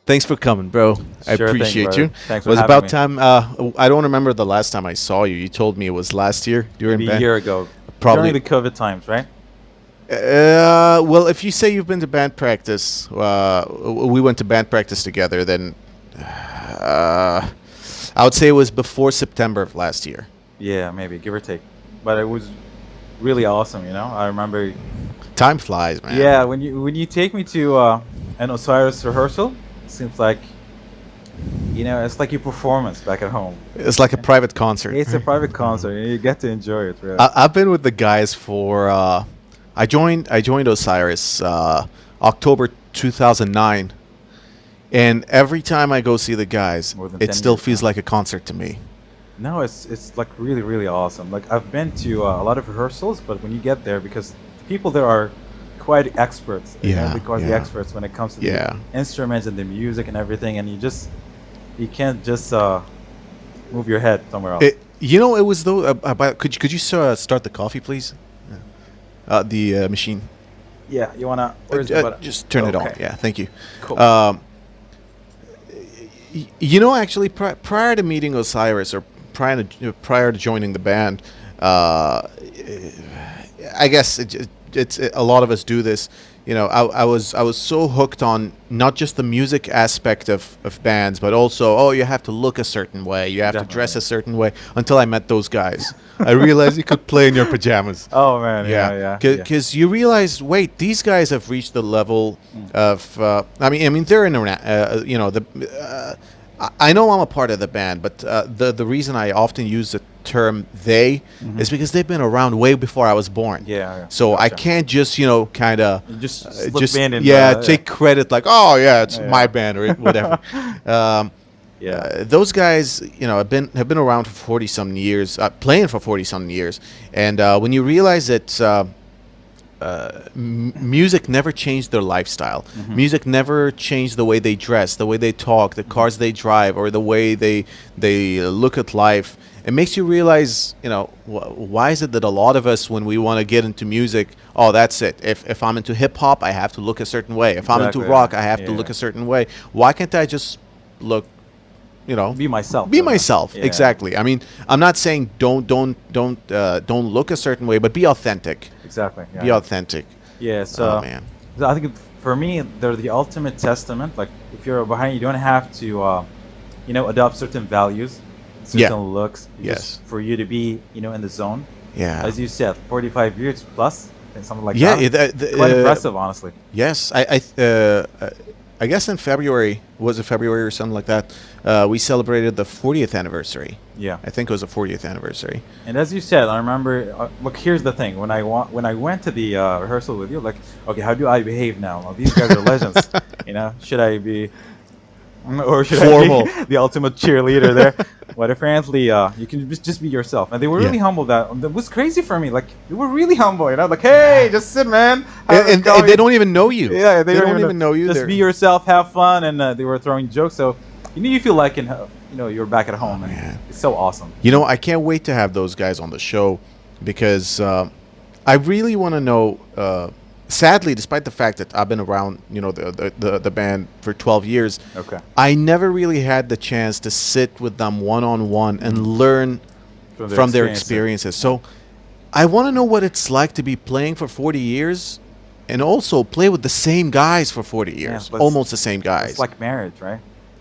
Thanks for coming, bro. I Sure thing, appreciate you. brother. It Thanks for was having about me. time. I don't remember the last time I saw you. You told me it was last year during Maybe a band. year ago, during Probably. the COVID times, right? Well, if you say you've been to band practice, we went to band practice together. Then I would say it was before September of last year. Yeah, maybe give or take. But it was really awesome, you know. I remember. Time flies, man. Yeah, when you take me to an Osiris rehearsal, it seems like it's like your performance back at home. It's like a private concert. It's a private concert, and you get to enjoy it, really. I've been with the guys for. I joined Osiris October 2009, and every time I go see the guys, More than it 10 still years feels now. like a concert to me. No, it's like really really awesome. Like I've been to a lot of rehearsals, but when you get there, because the people there are quite experts, Yeah, they call the yeah, experts when it comes to the yeah. instruments and the music and everything, and you can't just move your head somewhere else. It was though. About, could you start the coffee, please? The machine. Yeah, you wanna? Where's the button? Just turn it on. Okay, Yeah, thank you. cool. Um, actually, prior to meeting Osiris or prior to joining the band, I guess it's a lot of us do this. I was so hooked on not just the music aspect of bands, but also you have to look a certain way, you have to dress Definitely. a certain way. Until I met those guys, I realized you could play in your pajamas. Oh man, Yeah, yeah. because you realize, wait, these guys have reached the level Mm. of. I mean, they're internet. The. I know I'm a part of the band, but the reason I often use the term "they" Hmm. is because they've been around way before I was born. Yeah, yeah. So I Gotcha. can't just kind of You just slip just in and take credit like, oh yeah, it's my yeah. band or whatever. um, Yeah. those guys, have been around for 40 some years, playing for 40 some years, and when you realize that music never changed their lifestyle, Hmm. music never changed the way they dress, the way they talk, the cars they drive, or the way they look at life. It makes you realize, why is it that a lot of us, when we want to get into music, oh, that's it. If I'm into hip hop, I have to look a certain way. If I'm into Exactly. rock, I have to look Yeah. a certain way. Why can't I just look, Be myself. be Though, man. myself? Yeah. Exactly. I mean, I'm not saying don't look a certain way, but be authentic. Exactly. Yeah. Be authentic. Yeah. Oh So, man. so I think for me, they're the ultimate testament. Like if you're behind, you don't have to, adopt certain values, Yeah. certain looks, Yes. just for you to be, in the zone. Yeah. As you said, 45 years plus, and something like Yeah. that. The, Quite impressive, honestly. yes. I guess in February, was it February or something like that? We celebrated the 40th anniversary. Yeah. I think it was the 40th anniversary. And as you said, I remember. Look, here's the thing: when I went to the rehearsal with you, like, okay, how do I behave now? Well, these guys are legends. Should I be, or should Formal. I be the ultimate cheerleader there? But apparently, you can just be yourself, and they were really Yeah. humble. That was crazy for me. Like, they were really humble. Like, hey, just sit, man. How's it And going?" they don't even know you. Yeah, They don't even know you. Just They're- be yourself, have fun, and they were throwing jokes. So, you feel like you're back at home, and man. it's so awesome. I can't wait to have those guys on the show because I really want to know. Sadly, despite the fact that I've been around, the band for 12 years, Okay. I never really had the chance to sit with them one on one and learn from their experiences. So I want to know what it's like to be playing for 40 years and also play with the same guys for 40 years, but almost the same guys. It's like marriage, right?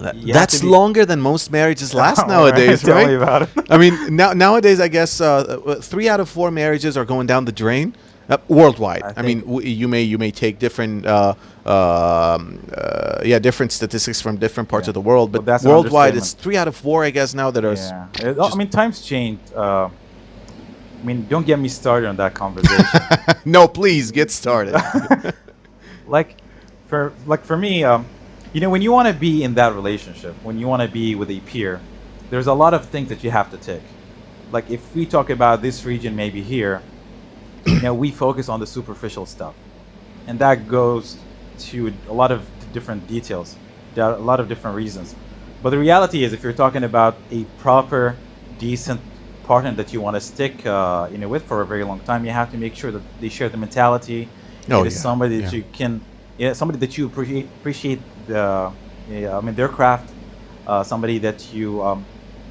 You have That's to be- longer than most marriages last All nowadays, Tell me right? about it. I mean, nowadays, I guess 3 out of 4 marriages are going down the drain worldwide. I I mean, think- you may take different different statistics from different parts Yeah. of the world, Well, but that's an worldwide, it's understatement. 3 out of 4, I guess, now that are. Yeah. I mean, times changed. Don't get me started on that conversation. No, please get started. like, for me, when you want to be in that relationship, when you want to be with a peer, there's a lot of things that you have to tick. Like if we talk about this region, maybe here, we focus on the superficial stuff, and that goes to a lot of different details. There are a lot of different reasons, but the reality is, if you're talking about a proper, decent partner that you want to stick, with for a very long time, you have to make sure that they share the mentality. Oh, It is yeah, somebody that yeah. you can, somebody that you appreciate the yeah, I mean their craft, somebody that you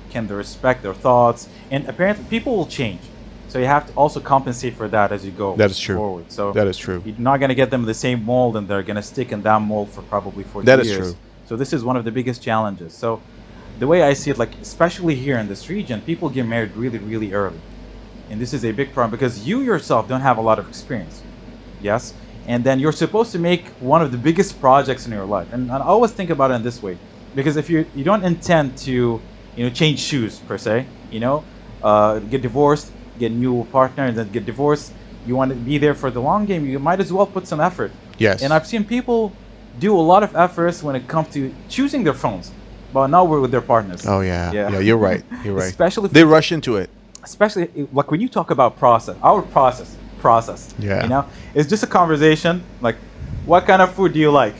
can respect their thoughts, and apparently people will change. So you have to also compensate for that as you go That is true. forward. So That is true. you're not going to get them the same mold, and they're going to stick in that mold for probably 40 That is years. true. So this is one of the biggest challenges. So the way I see it, like especially here in this region, people get married really, really early, and this is a big problem because you yourself don't have a lot of experience. Yes, and then you're supposed to make one of the biggest projects in your life, and I always think about it in this way, because if you don't intend to, change shoes per se, get divorced, get a new partner, and then get divorced. You want to be there for the long game. You might as well put some effort. Yes. And I've seen people do a lot of efforts when it comes to choosing their phones, but not with their partners. Oh yeah. Yeah. Yeah. You're right. You're right. Especially They rush into it. especially like when you talk about our process. Yeah. It's just a conversation. Like, what kind of food do you like?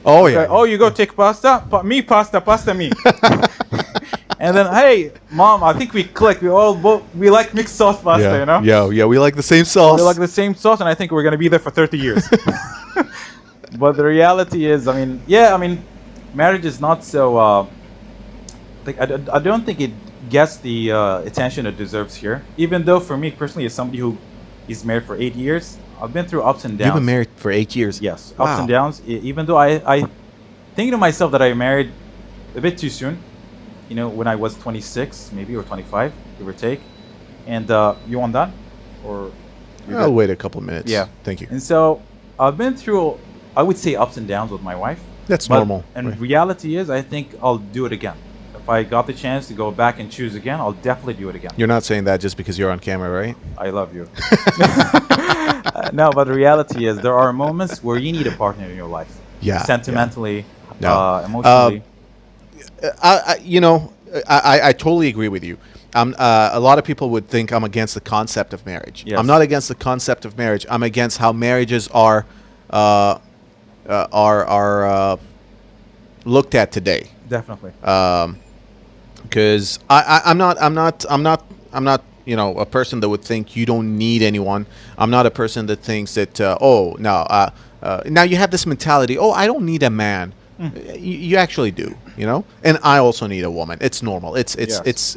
Oh Okay, yeah. oh, you go take pasta? Pasta me. And then, hey, mom, I think we click. We like mixed sauce pasta, Yeah. Yeah. Yeah. We like the same sauce. We like the same sauce, and I think we're gonna be there for 30 years. But the reality is, marriage is not so. I don't think it gets the attention it deserves here. Even though, for me personally, as somebody who is married for 8 years, I've been through ups and downs. You've been married for 8 years. Yes, Wow. ups and downs. Even though I think to myself that I married a bit too soon. When I was 26, maybe, or 25, give or take. And you want that, or you're I'll good? wait a couple of minutes. Yeah. Thank you. And so I've been through, I would say, ups and downs with my wife. That's But- normal. And Right. reality is, I think I'll do it again. If I got the chance to go back and choose again, I'll definitely do it again. You're not saying that just because you're on camera, right? I love you. No, but the reality is, there are moments where you need a partner in your life. Yeah, yeah. Sentimentally, No. emotionally. I totally agree with you. A lot of people would think I'm against the concept of marriage. Yes. I'm not against the concept of marriage. I'm against how marriages are looked at today. Definitely. Because I'm not a person that would think you don't need anyone. I'm not a person that thinks that now you have this mentality. Oh, I don't need a man. You actually do, and I also need a woman. It's normal. It's Yes.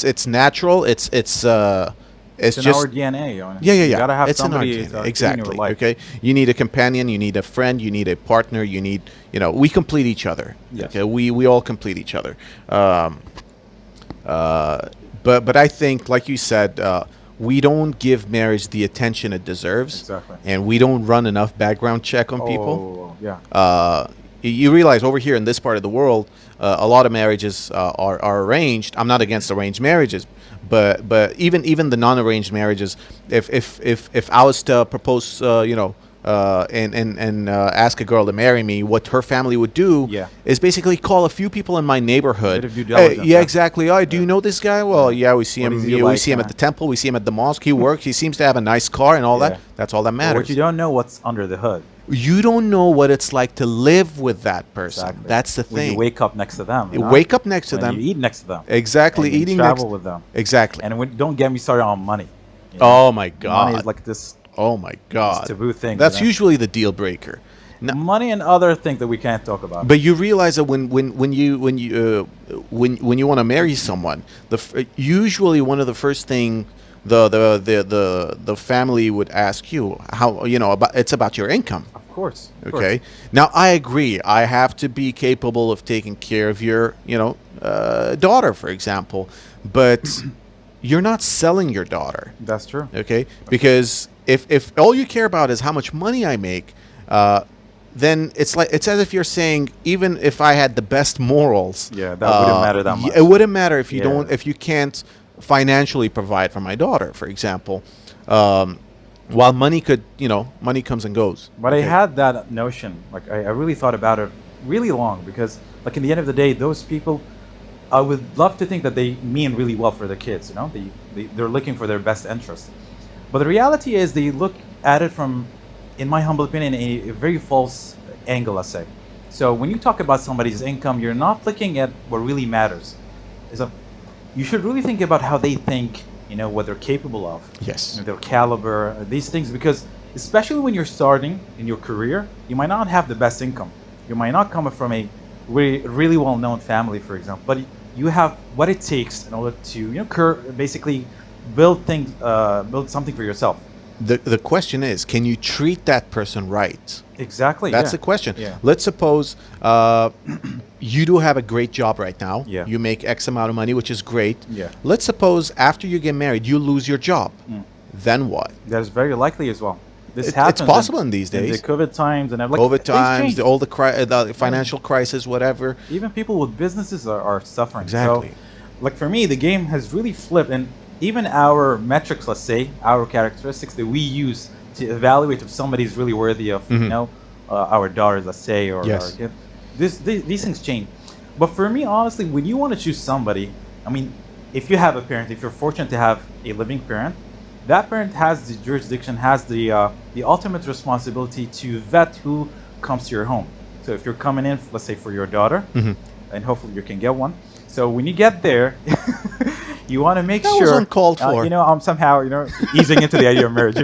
it's natural. It's It's in just our DNA. yeah. You gotta have It's in our somebody DNA. in your Exactly. life. Okay. You need a companion. You need a friend. You need a partner. You need we complete each other. Yes. Okay. We all complete each other. But I think, like you said, we don't give marriage the attention it deserves. Exactly. And we don't run enough background check on people. Oh, yeah. You realize over here in this part of the world, a lot of marriages are arranged. I'm not against arranged marriages, but even the non-arranged marriages, if I was to propose, and ask a girl to marry me, what her family would do Yeah. is basically call a few people in my neighborhood. Bit of due Hey, diligence, yeah, yeah. exactly. Oh, do you know this guy? Well, yeah, we see What him. does he We like, see him at huh? the temple. We see him at the mosque. He works. He seems to have a nice car and all Yeah. that. That's all that But matters. what you don't know what's under the hood. You don't know what it's like to live with that person. Exactly. That's the When thing. you wake up next to them. You wake up next to when them. You eat next to them. Exactly. And you Eating travel next. with them. Exactly. And don't get me started on money. Oh my God. Money is like this Oh my God. taboo thing. That's usually the deal breaker. No, money and other things that we can't talk about. but you realize that when you want to marry someone, usually one of the first thing the family would ask you how it's about your income. Of course. Of course. Okay. Now I agree. I have to be capable of taking care of your daughter, for example, but you're not selling your daughter. That's true. Okay, because if all you care about is how much money I make, then it's as if you're saying, even if I had the best morals, Yeah, that wouldn't matter that much. it wouldn't matter if you Yeah. if you can't financially provide for my daughter, for example. While money money comes and goes. But I okay? had that notion, like I really thought about it really long, because like in the end of the day, those people, I would love to think that they mean really well for their kids, they're looking for their best interest. But the reality is they look at it from, in my humble opinion, a very false angle, I say. So when you talk about somebody's income, you're not looking at what really matters. You should really think about how they think, what they're capable of. Yes. Their caliber, these things, because especially when you're starting in your career, you might not have the best income. You might not come from a really well-known family, for example, but you have what it takes in order to basically build something for yourself. The question is, can you treat that person right? Exactly. That's Yeah. the question. Yeah. Let's suppose you do have a great job right now. Yeah. You make X amount of money, which is great. Yeah. Let's suppose after you get married, you lose your job. Then what? That is very likely as well. This It's happens possible in these in days. the COVID times and COVID things times, change. the financial crisis, whatever. Even people with businesses are suffering. Exactly. So, like for me, the game has really flipped, and even our metrics, let's say, our characteristics that we use to evaluate if somebody's really worthy of, our daughters, let's say, or Yes. our kids. These things change. But for me, honestly, when you want to choose somebody, I mean, if you have a parent, if you're fortunate to have a living parent, that parent has the jurisdiction, has the ultimate responsibility to vet who comes to your home. So if you're coming in, let's say for your daughter, and hopefully you can get one. So when you get there, you want to make That sure was uncalled for. I'm somehow easing into the idea of marriage.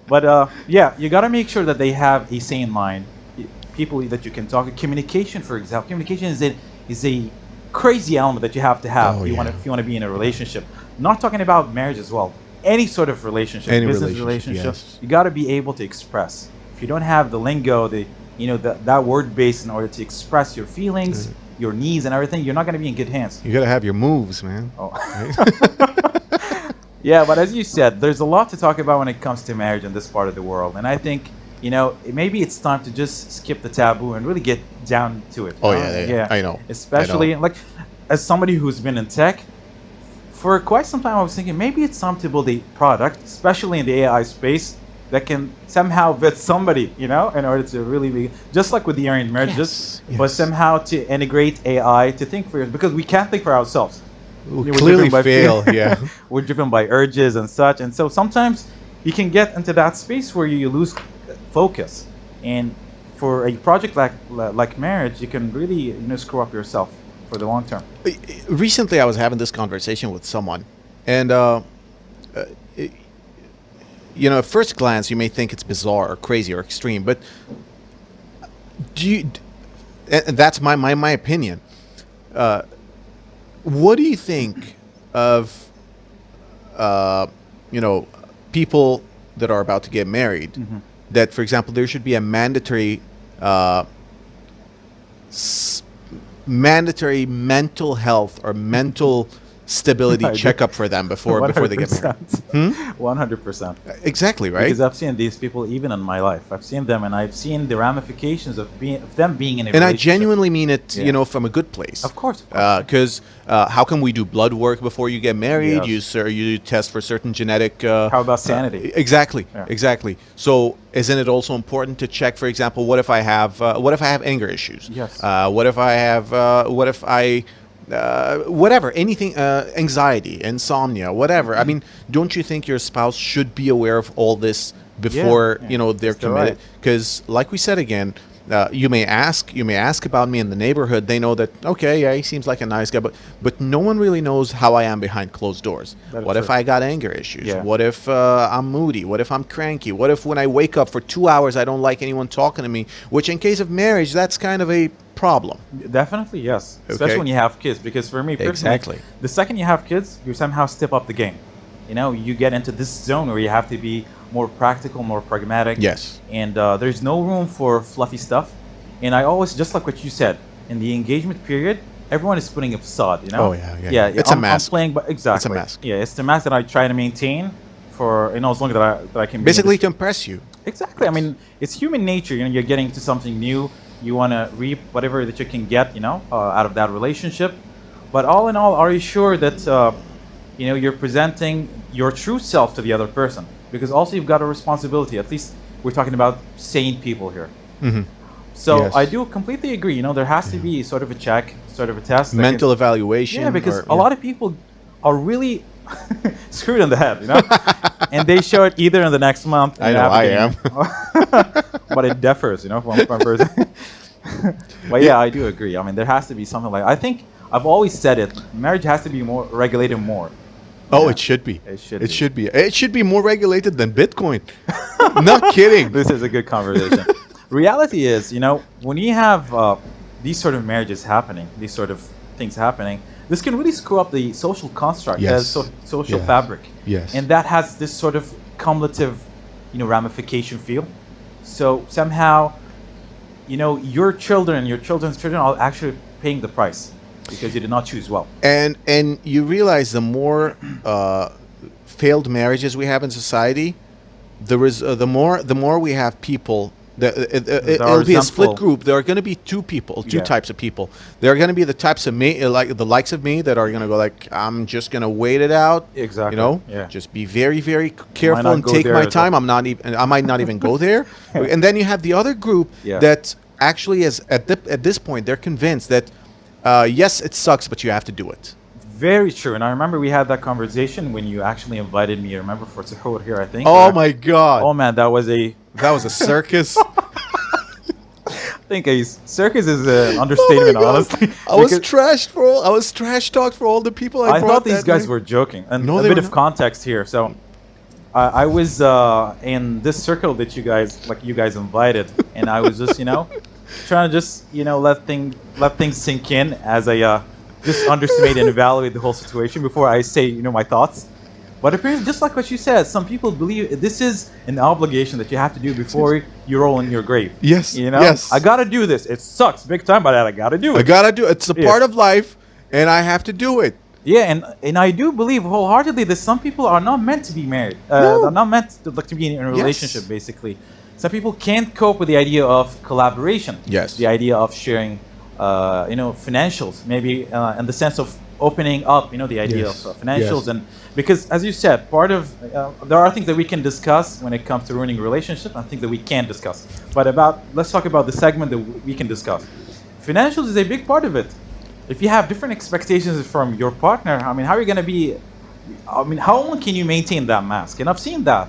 But yeah, you got to make sure that they have a sane mind, people that you can talk to. Communication, for example, communication is a crazy element that you have to have Oh, if you yeah. want to be in a relationship. Not talking about marriage as well. Any sort of relationship, Any business relationship, relationship, yes. you got to be able to express. If you don't have the lingo, that word base in order to express your feelings, your needs, and everything, you're not going to be in good hands. You got to have your moves, man. Oh. Yeah, but as you said, there's a lot to talk about when it comes to marriage in this part of the world, and I think maybe it's time to just skip the taboo and really get down to it. Oh, yeah. I know. Especially like as somebody who's been in tech for quite some time, I was thinking maybe it's time to build a product, especially in the AI space, that can somehow vet somebody, in order to really be just like with the arranged marriages, Yes, but yes. somehow to integrate AI to think for us, because we can't think for ourselves. We We're clearly driven by fail, fear. yeah. We're driven by urges and such, and so sometimes you can get into that space where you lose focus. And for a project like marriage, you can really screw up yourself for the long term. Recently, I was having this conversation with someone, and at first glance, you may think it's bizarre or crazy or extreme, but and that's my opinion. What do you think of people that are about to get married? That, for example, there should be a mandatory mandatory mental health or mental stability I do. checkup for them before they get married. 100%. Exactly, right? Because I've seen these people even in my life. I've seen them, and I've seen the ramifications of them being in a And I relationship. genuinely mean it, Yeah. from a good place. Of course. Because how can we do blood work before you get married? Yes. You test for certain genetic. How about sanity? Exactly, Yeah. exactly. So isn't it also important to check, for example, what if I have anger issues? Yes. What if I whatever, anything, anxiety, insomnia, whatever. I mean, don't you think your spouse should be aware of all this before Yeah. they're Still committed? right. Because, like we said again, you may ask about me in the neighborhood. They know that, okay, yeah, he seems like a nice guy, but no one really knows how I am behind closed doors. That is What if true. I got anger issues? Yeah. What if I'm moody? What if I'm cranky? What if when I wake up for 2 hours I don't like anyone talking to me? Which, in case of marriage, that's kind of a problem. Definitely, yes. Especially Okay. when you have kids. Because for me, personally, Exactly. the second you have kids, you somehow step up the game. You get into this zone where you have to be more practical, more pragmatic. Yes. And there's no room for fluffy stuff. And I always, just like what you said, in the engagement period, everyone is putting a facade, Oh, yeah. Yeah, It's a I'm mask. playing, but exactly. mask. Yeah, it's the mask that I try to maintain for, as long as I can be in Basically, this- to impress you. Exactly. I mean, it's human nature. You're getting into something new. You want to reap whatever that you can get, out of that relationship. But all in all, are you sure that, you're presenting your true self to the other person? Because also you've got a responsibility. At least we're talking about sane people here. Mhm. So Yes. I do completely agree. There has to be sort of a check, sort of a test. that Mental can- evaluation. yeah, because or- a lot of people are really screwed in the head, and they show it either in the next month. I know, I am. But it differs, from person. But yeah, I do agree. I mean, there has to be something like. I think I've always said it. Marriage has to be more regulated more. Oh, Yeah. it should be. It should It be. should be. It should be more regulated than Bitcoin. Not kidding. This is a good conversation. Reality is, when you have these sort of marriages happening, these sort of things happening, this can really screw up the social construct, Yes. social Yes. fabric, Yes. and that has this sort of cumulative, ramification feel. So somehow, your children and your children's children are actually paying the price because you did not choose well. And you realize the more failed marriages we have in society, the more we have people that That are it'll be a split resentful. group. There are going to be two Yeah. types of people. There are going to be the types of me like the likes of me that are going to go like, I'm just going to wait it out. Exactly. Yeah. Just be very very Might careful not and go take there my as well. time. I might not even go there. And then you have the other group Yeah. that actually is at this point they're convinced that yes, it sucks, but you have to do it. Very true. And I remember we had that conversation when you actually invited me. I remember for Sahur here, I think. Oh my God. Oh man, that was That was a circus. I think a circus is an understatement, Oh my God. honestly. I was because I was trash talked for all the people I I brought thought these that guys night. were joking. And No, a they bit were of not. context here. So I was in this circle that you guys invited, and I was just, trying to just, let things sink in as I just underestimate and evaluate the whole situation before I say, my thoughts. But apparently, just like what you said, some people believe this is an obligation that you have to do before you roll in your grave. Yes, yes. I gotta do this. It sucks big time, but I gotta do I it. gotta do it. It's a Yeah. part of life, and I have to do it. Yeah, and I do believe wholeheartedly that some people are not meant to be married. No. They're not meant to be in a relationship. Basically, some people can't cope with the idea of collaboration. Yes. The idea of sharing, financials. Maybe in the sense of opening up. The idea Yes. of financials, Yes. and because as you said, part of there are things that we can discuss when it comes to ruining a relationship, and things that we can't discuss. But let's talk about the segment that we can discuss. Financials is a big part of it. If you have different expectations from your partner, I mean, how are you going to be? I mean, how long can you maintain that mask? And I've seen that,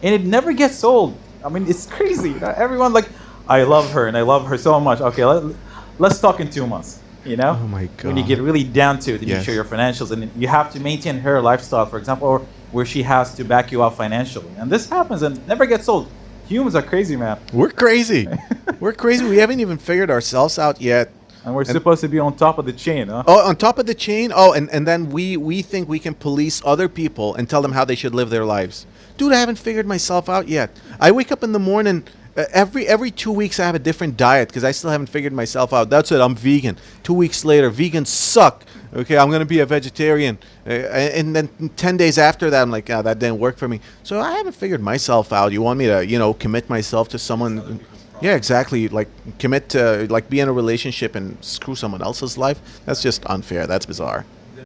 and it never gets old. I mean, it's crazy. Everyone like, I love her and I love her so much. Okay, let's talk in 2 months. Oh my When you God. get really down to it, and you Yes. share your financials, and you have to maintain her lifestyle, for example, or where she has to back you up financially. And this happens and never gets old. Humans are crazy, man, We're crazy. We're crazy. We haven't even figured ourselves out yet. and we're supposed to be on top of the chain, huh? Oh, on top of the chain. Oh, and then we think we can police other people and tell them how they should live their lives. Dude, I haven't figured myself out yet. I wake up in the morning. Every 2 weeks I have a different diet because I still haven't figured myself out. That's it. I'm vegan. 2 weeks later, vegans suck. Okay, I'm gonna be a vegetarian, and then 10 days after that, I'm like, ah, that didn't work for me. So I haven't figured myself out. You want me to, commit myself to someone? Yeah, exactly. Like commit to, like, be in a relationship and screw someone else's life? That's just unfair. That's bizarre.